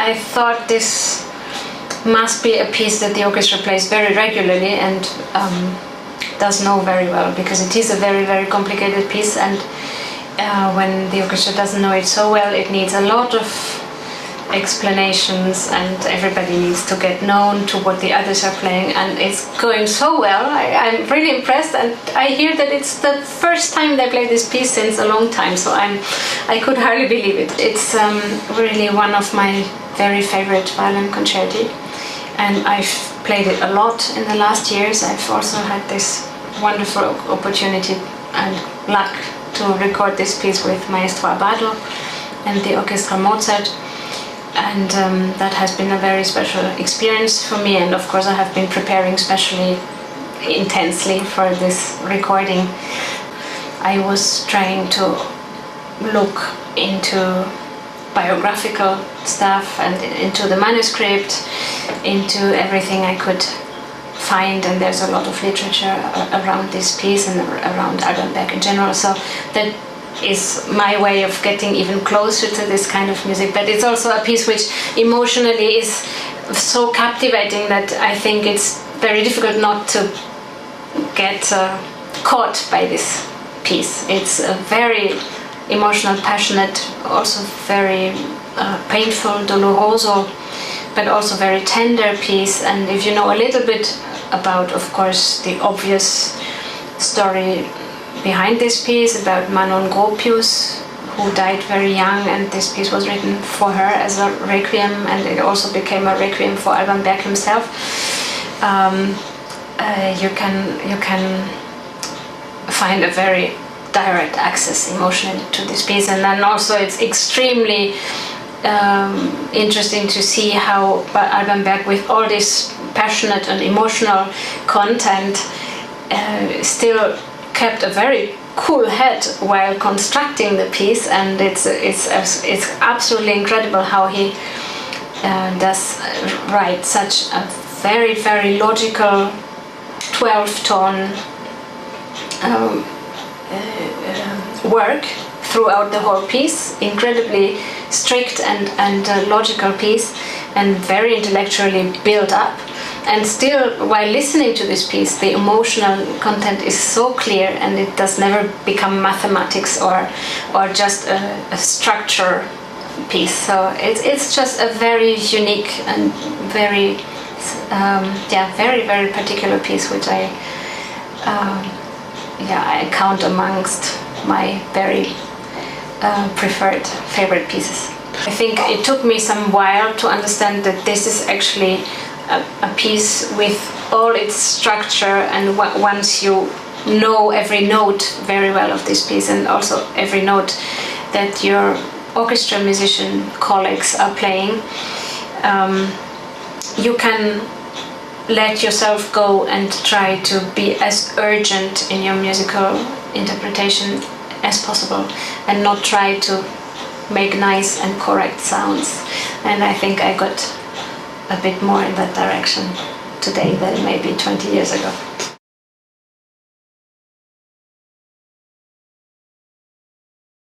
I thought this must be a piece that the orchestra plays very regularly and does know very well, because it is a very, very complicated piece, and when the orchestra doesn't know it so well, it needs a lot of explanations, and everybody needs to get known to what the others are playing, and it's going so well. I'm really impressed, and I hear that it's the first time they play this piece since a long time, so I could hardly believe it. It's really one of my very favorite violin concerti, and I've played it a lot in the last years. I've also had this wonderful opportunity and luck to record this piece with Maestro Abbado and the Orchestra Mozart. And that has been a very special experience for me, and of course I have been preparing especially intensely for this recording. I was trying to look into biographical stuff and into the manuscript, into everything I could find, and there's a lot of literature around this piece and around Alban Berg in general, so that is my way of getting even closer to this kind of music. But it's also a piece which emotionally is so captivating that I think it's very difficult not to get caught by this piece. It's a very emotional, passionate, also very painful, doloroso, but also very tender piece. And if you know a little bit about, of course, the obvious story behind this piece about Manon Gropius, who died very young, and this piece was written for her as a requiem, and it also became a requiem for Alban Berg himself. You can find a very direct access emotionally to this piece, and then also it's extremely interesting to see how Alban Berg, with all this passionate and emotional content, still kept a very cool head while constructing the piece, and it's absolutely incredible how he does write such a very, very logical 12-tone work throughout the whole piece. Incredibly strict and logical piece, and very intellectually built up. And still, while listening to this piece, the emotional content is so clear, and it does never become mathematics or just a structure piece. So it's just a very unique and very very, very particular piece, which I count amongst my very preferred favorite pieces. I think it took me some while to understand that this is actually a piece with all its structure, and once you know every note very well of this piece, and also every note that your orchestra musician colleagues are playing, you can let yourself go and try to be as urgent in your musical interpretation as possible, and not try to make nice and correct sounds. And I think I got a bit more in that direction today than maybe 20 years ago.